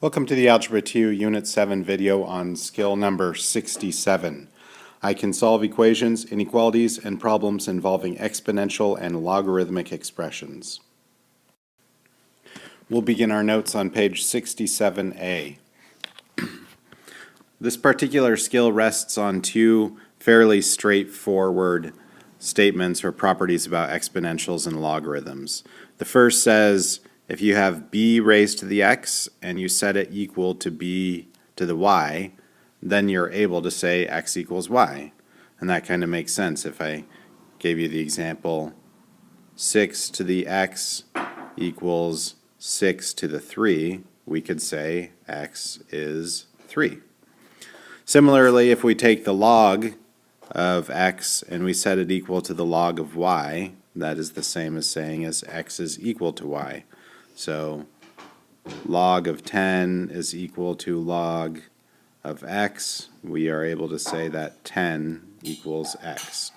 Welcome to the Algebra 2 Unit 7 video on skill number 67. I can solve equations, inequalities, and problems involving exponential and logarithmic expressions. We'll begin our notes on page 67A. This particular skill rests on two fairly straightforward statements or properties about exponentials and logarithms. The first says, if you have b raised to the x and you set it equal to b to the y, then you're able to say x equals y. And that kind of makes sense. If I gave you the example 6 to the x equals 6 to the 3, we could say x is 3. Similarly, if we take the log of x and we set it equal to the log of y, that is the same as saying as x is equal to y. So log of 10 is equal to log of x. We are able to say that 10 equals x.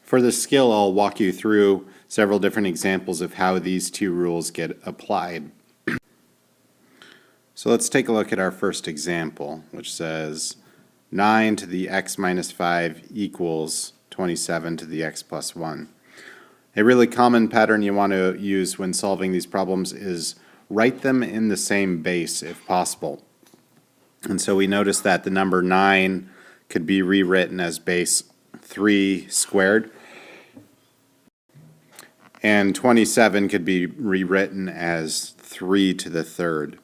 For this skill, I'll walk you through several different examples of how these two rules get applied. So let's take a look at our first example, which says 9 to the x minus 5 equals 27 to the x plus 1. A really common pattern you want to use when solving these problems is write them in the same base if possible. And so we notice that the number 9 could be rewritten as base 3 squared, and 27 could be rewritten as 3 to the third.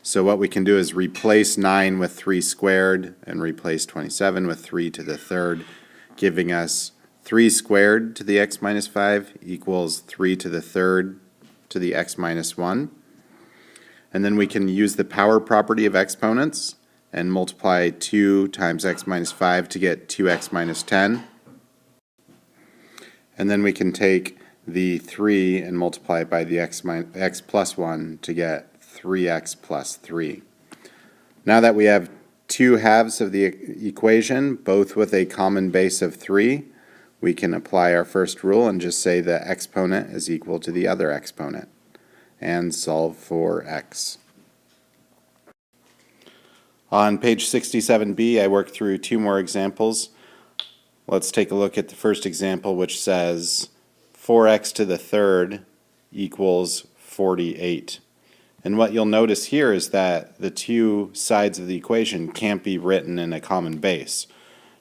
So what we can do is replace 9 with 3 squared and replace 27 with 3 to the third, giving us 3 squared to the x minus 5 equals 3 to the third to the x minus 1. And then we can use the power property of exponents and multiply 2 times x minus 5 to get 2x minus 10. And then we can take the 3 and multiply it by the x plus 1 to get 3x plus 3. Now that we have two halves of the equation, both with a common base of 3, we can apply our first rule and just say the exponent is equal to the other exponent and solve for x. On page 67b, I worked through two more examples. Let's take a look at the first example, which says 4x to the third equals 48. And what you'll notice here is that the two sides of the equation can't be written in a common base.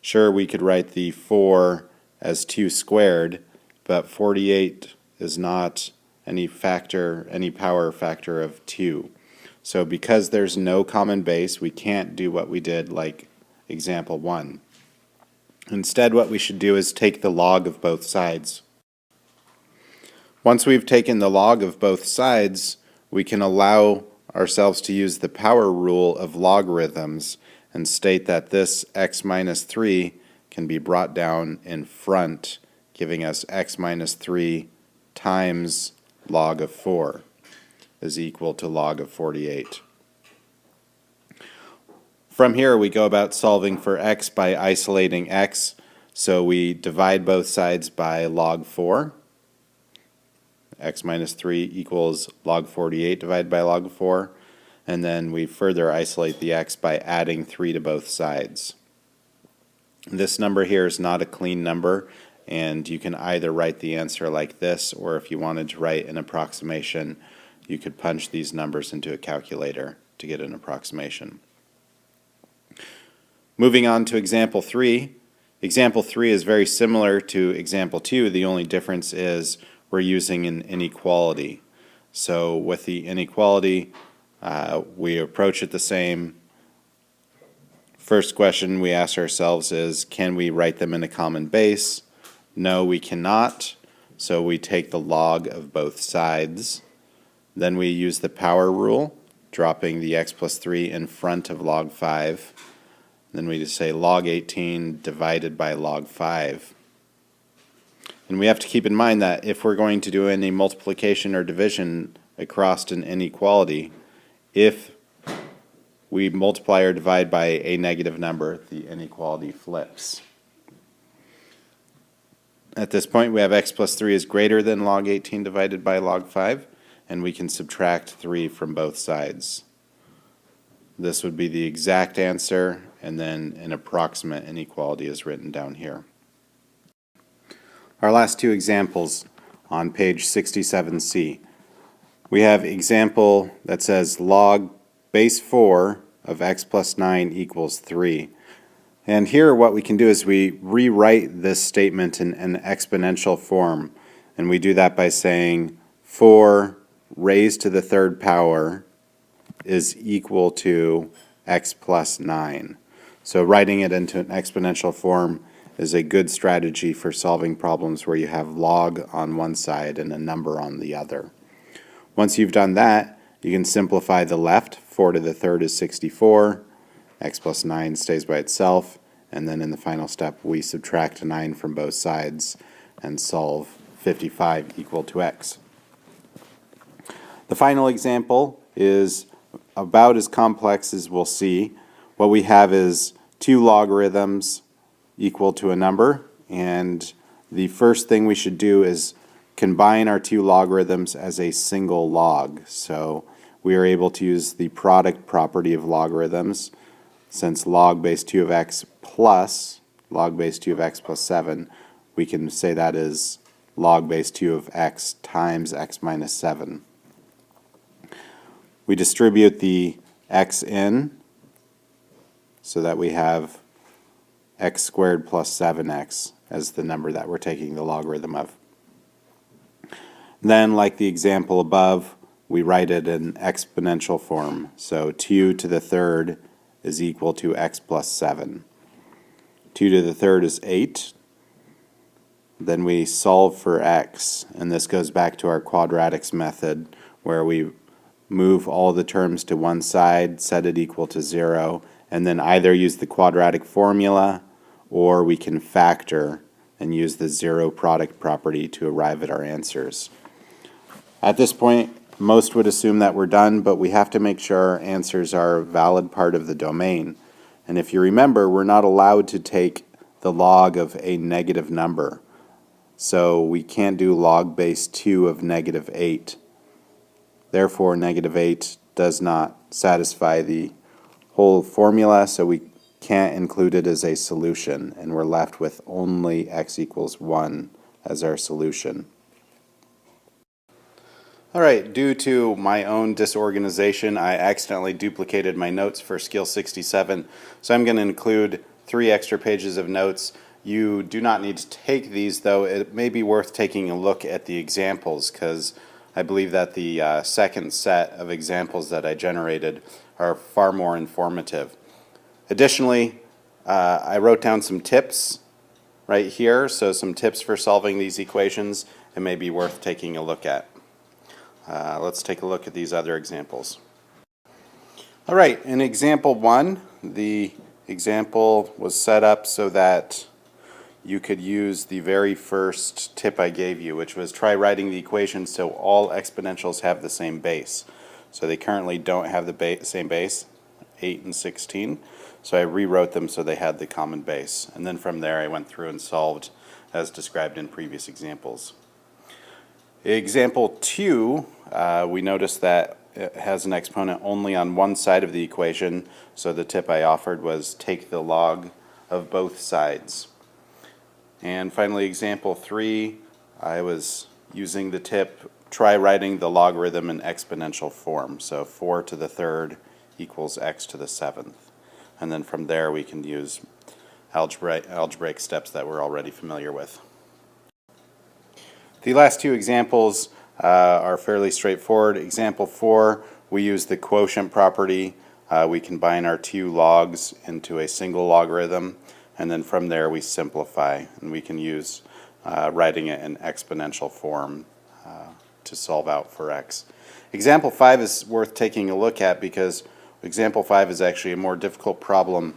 Sure, we could write the 4 as 2 squared, but 48 is not any power factor of 2. So because there's no common base, we can't do what we did like example 1. Instead, what we should do is take the log of both sides. Once we've taken the log of both sides, we can allow ourselves to use the power rule of logarithms and state that this x minus 3 can be brought down in front, giving us x minus 3 times log of 4 is equal to log of 48. From here, we go about solving for x by isolating x. So we divide both sides by log 4. X minus 3 equals log 48 divided by log 4. And then we further isolate the x by adding 3 to both sides. This number here is not a clean number, and you can either write the answer like this, or if you wanted to write an approximation, you could punch these numbers into a calculator to get an approximation. Moving on to example 3. Example 3 is very similar to example 2. The only difference is we're using an inequality. So with the inequality, we approach it the same. First question we ask ourselves is, can we write them in a common base? No, we cannot. So we take the log of both sides. Then we use the power rule, dropping the x plus 3 in front of log 5. Then we just say log 18 divided by log 5. And we have to keep in mind that if we're going to do any multiplication or division across an inequality, if we multiply or divide by a negative number, the inequality flips. At this point, we have x plus 3 is greater than log 18 divided by log 5, and we can subtract 3 from both sides. This would be the exact answer, and then an approximate inequality is written down here. Our last two examples on page 67C. We have example that says log base 4 of x plus 9 equals 3. And here what we can do is we rewrite this statement in an exponential form. And we do that by saying 4 raised to the third power is equal to x plus 9. So writing it into an exponential form is a good strategy for solving problems where you have log on one side and a number on the other. Once you've done that, you can simplify the left. 4 to the third is 64. X plus 9 stays by itself. And then in the final step, we subtract 9 from both sides and solve 55 equal to x. The final example is about as complex as we'll see. What we have is two logarithms equal to a number, and the first thing we should do is combine our two logarithms as a single log. So we are able to use the product property of logarithms. Since log base 2 of x plus log base 2 of x plus 7, we can say that is log base 2 of x times x minus 7. We distribute the x in so that we have x squared plus 7x as the number that we're taking the logarithm of. Then, like the example above, we write it in exponential form. So 2 to the third is equal to x plus 7. 2 to the third is 8. Then we solve for x, and this goes back to our quadratics method where we move all the terms to one side, set it equal to 0, and then either use the quadratic formula or we can factor and use the zero product property to arrive at our answers. At this point, most would assume that we're done, but we have to make sure our answers are a valid part of the domain. And if you remember, we're not allowed to take the log of a negative number. So we can't do log base 2 of negative 8. Therefore, negative 8 does not satisfy the whole formula, so we can't include it as a solution, and we're left with only x equals 1 as our solution. Alright, due to my own disorganization, I accidentally duplicated my notes for Skill 67, so I'm going to include 3 extra pages of notes. You do not need to take these, though. It may be worth taking a look at the examples, because I believe that the second set of examples that I generated are far more informative. Additionally, I wrote down some tips right here, so some tips for solving these equations. It may be worth taking a look at. Let's take a look at these other examples. All right, in example 1, the example was set up so that you could use the very first tip I gave you, which was try writing the equation so all exponentials have the same base. So they currently don't have the same base, 8 and 16. So I rewrote them so they had the common base. And then from there I went through and solved as described in previous examples. Example 2, we noticed that it has an exponent only on one side of the equation, so the tip I offered was take the log of both sides. And finally, example 3, I was using the tip, try writing the logarithm in exponential form. So 4 to the third equals x to the 7th. And then from there we can use algebraic steps that we're already familiar with. The last two examples are fairly straightforward. Example 4, we use the quotient property. We combine our two logs into a single logarithm, and then from there we simplify, and we can use writing it in exponential form to solve out for x. Example 5 is worth taking a look at because example 5 is actually a more difficult problem.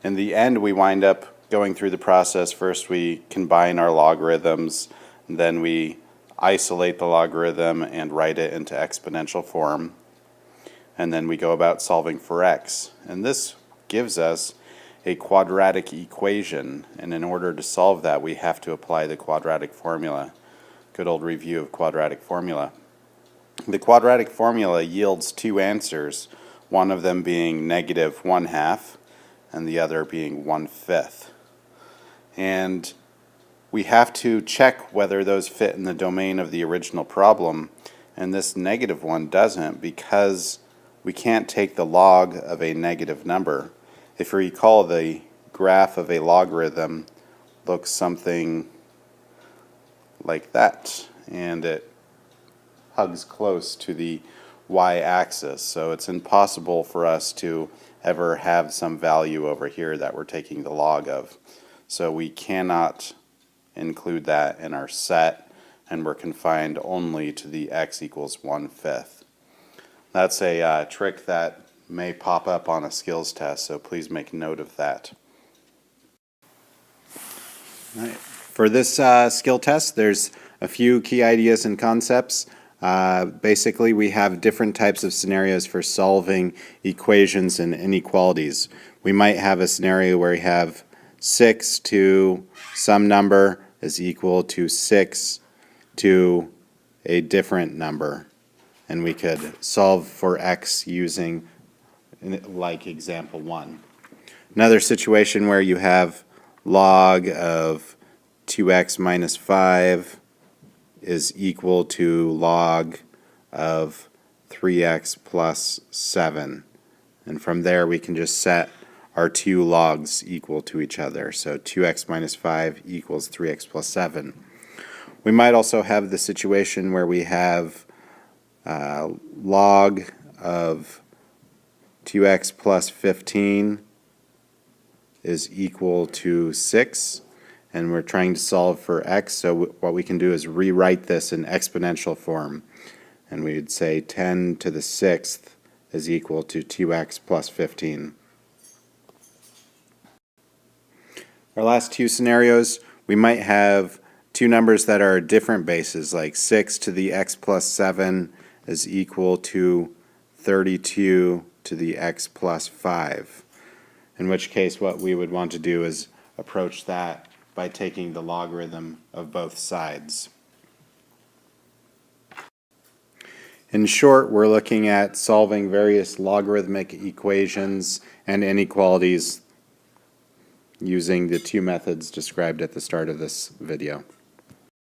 In the end, we wind up going through the process. First we combine our logarithms, then we isolate the logarithm and write it into exponential form, and then we go about solving for x. And this gives us a quadratic equation, and in order to solve that we have to apply the quadratic formula. Good old review of quadratic formula. The quadratic formula yields two answers, one of them being -1/2 and the other being 1/5. And we have to check whether those fit in the domain of the original problem, and this negative one doesn't because we can't take the log of a negative number. If you recall, the graph of a logarithm looks something like that, and it hugs close to the y-axis, so it's impossible for us to ever have some value over here that we're taking the log of. So we cannot include that in our set, and we're confined only to the x equals 1/5. That's a trick that may pop up on a skills test, so please make note of that. All right. For this skill test, there's a few key ideas and concepts. Basically, we have different types of scenarios for solving equations and inequalities. We might have a scenario where we have 6 to some number is equal to 6 to a different number. And we could solve for x using like example 1. Another situation where you have log of 2x minus 5 is equal to log of 3x plus 7. And from there we can just set our two logs equal to each other. So 2x minus 5 equals 3x plus 7. We might also have the situation where we have log of 2x plus 15 is equal to 6, and we're trying to solve for x, so what we can do is rewrite this in exponential form, and we'd say 10 to the 6th is equal to 2x plus 15. Our last two scenarios, we might have two numbers that are different bases, like 6 to the x plus 7 is equal to 32 to the x plus 5. In which case what we would want to do is approach that by taking the logarithm of both sides. In short, we're looking at solving various logarithmic equations and inequalities using the two methods described at the start of this video.